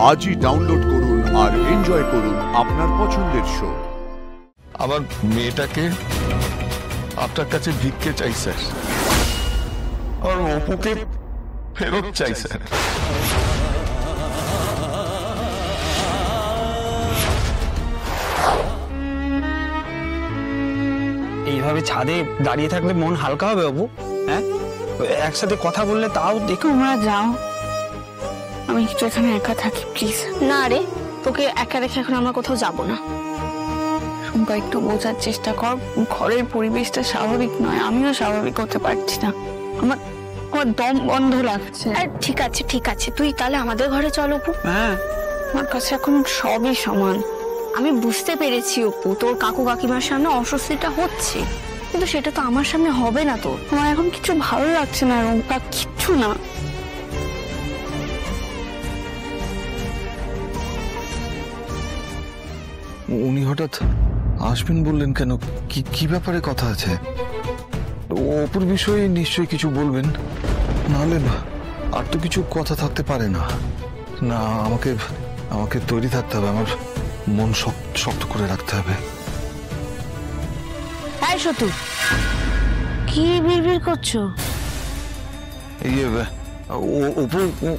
আজই ডাউনলোড করুন আর এনজয় করুন আপনার পছন্দের শো। আমার মেয়েটাকে আপনার কাছে ভিক্ষে চাই স্যার, আর অপুকে ফেরত চাই স্যার। এইভাবে ছাদে দাঁড়িয়ে থাকলে মন হালকা হবে অপু? হ্যাঁ, একসাথে কথা বললে তাও দেখো। তোমরা যাও, আমি একটু এখানে একা থাকি প্লিজ। না রে, তোকে একা রেখে এখন আমরা কোথাও যাব না। শুনবা, একটু বোঝার চেষ্টা কর, ঘরের পরিবেশটা স্বাভাবিক নয়, আমিও স্বাভাবিক হতে পারছি না, আমার দম বন্ধ লাগছে। ঠিক আছে ঠিক আছে, তুই তাহলে আমাদের ঘরে চল অপু। হ্যাঁ, আমার কাছে এখন সবই সমান। আমি বুঝতে পেরেছি অপু, তোর কাকু কাকিমার সামনে অস্বস্তিটা হচ্ছে, কিন্তু সেটা তো আমার সামনে হবে না। তো আমার এখন কিছু ভালো লাগছে না রুম্পা, কিচ্ছু না। উনি হঠাৎ আসবেন বললেন কেন? কি ব্যাপারে কথা আছে? অপুর বিষয়ে নিশ্চয়ই কিছু বলবেন, নাহলে আর তো কিছু কথা থাকতে পারে না। না, আমাকে তৈরি থাকতে হবে, আমার মন শক্ত করে রাখতে হবে। এই সতু, কি বিড়বিড় করছো?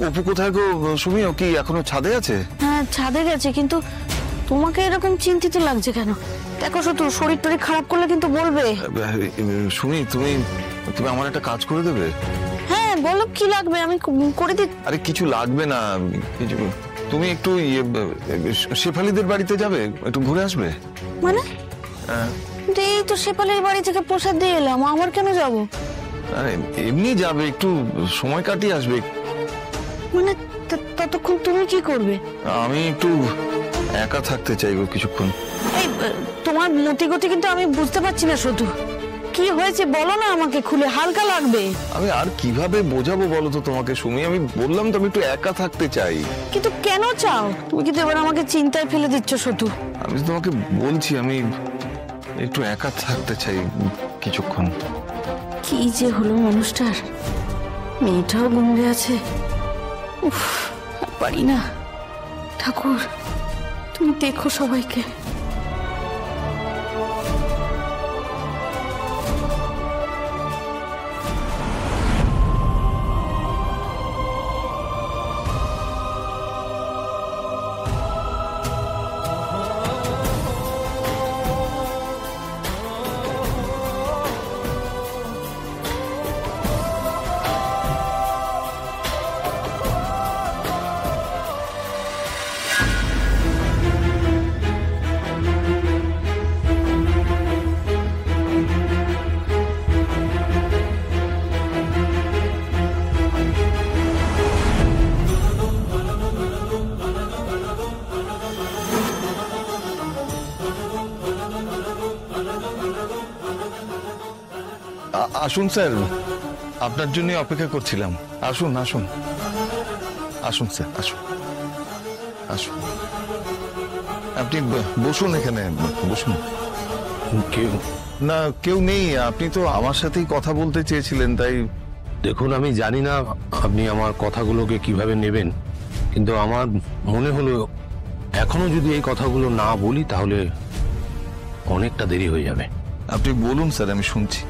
অপু কোথায় গো সুমি? ও কি এখনো ছাদে আছে? হ্যাঁ, ছাদে গেছে, কিন্তু তোমাকে এরকম চিন্তিত লাগছে কেন? দেখো সতু, শরীর টরীর খারাপ করলে কিন্তু বলবে। সুমি, তুমি আমার একটা কাজ করে দেবে? হ্যাঁ বলো, কি লাগবে, আমি করে দিই। আরে কিছু লাগবে না, তুমি একটু শেফালিদের বাড়িতে যাবে, একটু ঘুরে আসবে। মানে? এই তো শেফালির বাড়ি থেকে প্রসাদ দিয়ে এলাম, আমার কেন যাব? আরে এমনি যাবে, একটু সময় কাটিয়ে আসবে। মানে ততক্ষণ তুমি কি করবে? আমি একটু একা থাকতে চাইবো কিছুক্ষণ। এই তোমার মতিগতি কিন্তু আমি বুঝতে পারছি না শুধু। কি হয়েছে বলো না আমাকে খুলে, হালকা লাগবে। আমি আর কিভাবে বোঝাবো বলো তো তোমাকে সুমি? আমি বললাম তো আমি একটু একা থাকতে চাই। কিন্তু কেন চাও? তুমি কিন্তু এবার আমাকে চিন্তায় ফেলে দিচ্ছ শুধু। আমি তোমাকে বলছি আমি একটু একা থাকতে চাই কিছুক্ষণ। কি যে হলো মানুষটার, মেয়েটাও গুমড়ে আছে। উফ, পারি না। ঠাকুর, তুমি দেখো সবাইকে। আসুন স্যার, আপনার জন্য অপেক্ষা করছিলাম। আসুন আসুন আসুন স্যার, আসুন আসুন। আপনি বসুন, এখানে বসুন। কেউ নেই, আপনি তো আমার সাথেই কথা বলতে চেয়েছিলেন, তাই। দেখুন, আমি জানি না আপনি আমার কথাগুলোকে কিভাবে নেবেন, কিন্তু আমার মনে হলো এখনো যদি এই কথাগুলো না বলি তাহলে অনেকটা দেরি হয়ে যাবে। আপনি বলুন স্যার, আমি শুনছি।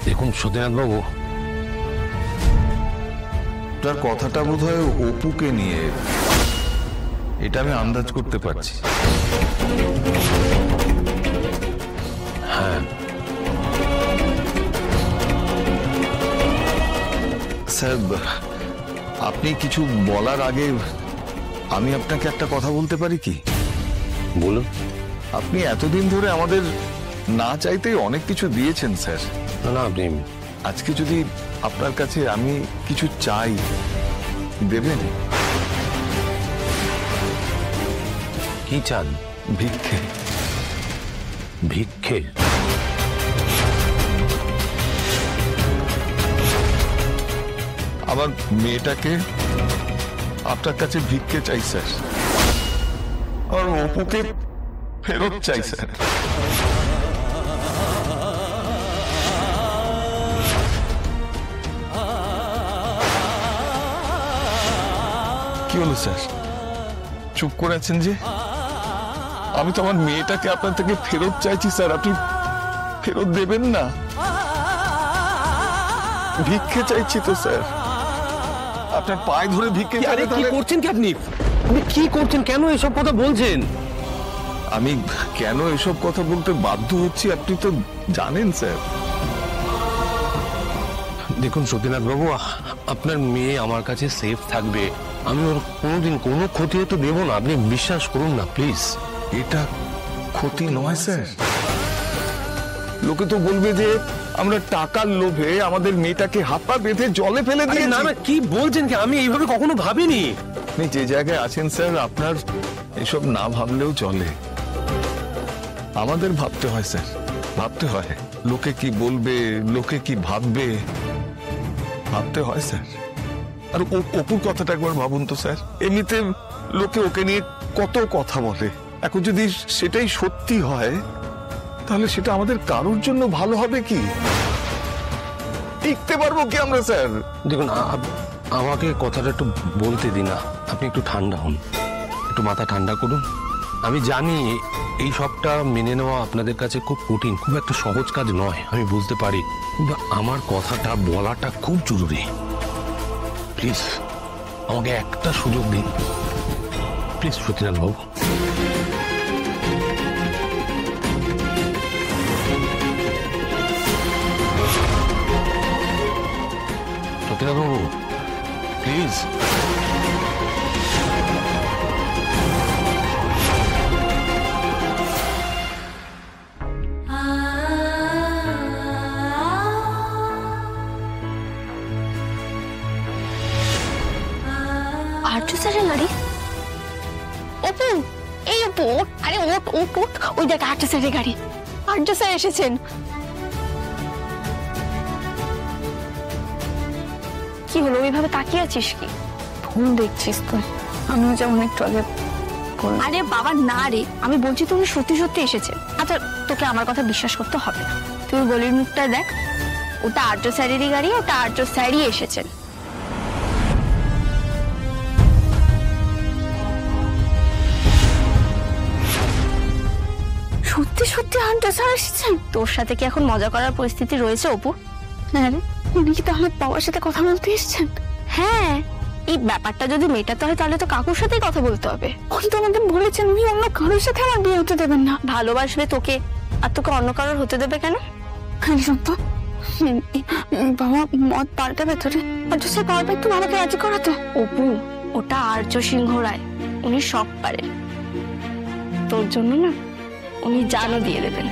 দেখুন সত্যনাথ বাবু, তার কথাটা বোধহয় অপুকে নিয়ে, এটা আমি আন্দাজ করতে পারছি। হ্যাঁ স্যার, আপনি কিছু বলার আগে আমি আপনাকে একটা কথা বলতে পারি কি? বলুন। আপনি এতদিন ধরে আমাদের না চাইতেই অনেক কিছু দিয়েছেন স্যার। না, আপনি আজকে যদি আপনার কাছে আমি কিছু চাই, দেবেন? কি চান? ভিক্ষে। ভিক্ষে? আমার মেয়েটাকে আপনার কাছে ভিক্ষে চাই স্যার, আর অপুকে ফেরত চাই স্যার। হলো স্যার, চুপ করে আছেন যে? আমি তো আমার মেয়েটাকে আপনার থেকে ফেরত চাইছি স্যার, আপনি ফেরত দেবেন না? ভিক্ষে চাইছি তো স্যার, আপনার পায়ে ধরে ভিক্ষে আরে চাইলে কি তাহলে- করছেন কি আপনি? আপনি কি করছেন? কেন এসব কথা বলছেন? আমি কেন এসব কথা বলতে বাধ্য হচ্ছি আপনি তো জানেন স্যার। দেখুন সতীনাথ বাবু, আপনার মেয়ে আমার কাছে সেফ থাকবে, আমি ওর কোনোদিন কোনো ক্ষতি হতে দেবো না, আপনি বিশ্বাস করুন না প্লিজ। এটা ক্ষতি নয় স্যার, লোকে তো বলবে যে আমরা টাকার লোভে আমাদের মেয়েটাকে হাত পা বেঁধে জলে ফেলে আরে দিয়েছি। না না, কি বলছেন কি? আমি এইভাবে কখনো ভাবিনি। আপনি যে জায়গায় আছেন স্যার, আপনার এসব না ভাবলেও চলে, আমাদের ভাবতে হয় স্যার, ভাবতে হয় লোকে কি বলবে, লোকে কি ভাববে, ভাবতে হয় স্যার। আর অপুর কথাটা একবার ভাবুন তো স্যার, এমনিতে লোকে ওকে নিয়ে কত কথা বলে, এখন যদি সেটাই সত্যি হয় তাহলে সেটা আমাদের কারোর জন্য ভালো হবে কি? টিকতে পারবো কি আমরা স্যার? দেখুন আমাকে কথাটা একটু বলতে দিন না, আপনি একটু ঠান্ডা হন, একটু মাথা ঠান্ডা করুন। আমি জানি এই সবটা মেনে নেওয়া আপনাদের কাছে খুব কঠিন, খুব একটা সহজ কাজ নয়, আমি বুঝতে পারি, কিন্তু আমার কথাটা বলাটা খুব জরুরি। প্লিজ আমাকে একটা সুযোগ দিন, please Satinath Babu. Satinath Babu please. আর্য স্যারের গাড়ি? অপু, এই অপু ওঠ, আরে ওঠ ওঠ ওঠ, ওই দেখ আর্য স্যারের গাড়ি, আর্য স্যার এসেছেন। কি হলো, ওইভাবে তাকিয়ে আছিস কি? ভুল দেখছিস তুই, আমিও যেমন একটু আগে করলাম। আরে বাবা না রে, আমি বলছি তুমি সত্যি সত্যি এসেছে। আচ্ছা তোকে আমার কথা বিশ্বাস করতে হবে না, তুই গলির মুখটা দেখ, ওটা আর্য স্যারেরই গাড়ি, ওটা আর্য স্যারই এসেছেন। সত্যি সত্যি আর্য স্যার এসেছেন? তোর সাথে কি এখন মজা করার পরিস্থিতি রয়েছে অপু? হ্যাঁ রে, উনি কি তাহলে বাবার সাথে কথা বলতে এসেছেন? হ্যাঁ, এই ব্যাপারটা যদি মেটাতে হয় তাহলে তো কাকুর সাথেই কথা বলতে হবে। উনি তো আমাদের বলেছেন উনি অন্য কারোর সাথে আমার বিয়ে হতে দেবেন না। ভালোবাসবে তোকে, আর তোকে অন্য কারোর হতে দেবে কেন? হ্যাঁ সত্য, বাবা মত পাল্টা ভেতরে আর্য স্যার পারবে একটু বাবাকে রাজি করাতে? অপু, ওটা আর্য সিংহ রায়, উনি সব পারেন, তোর জন্য না উনি জানও দিয়ে দেবেন।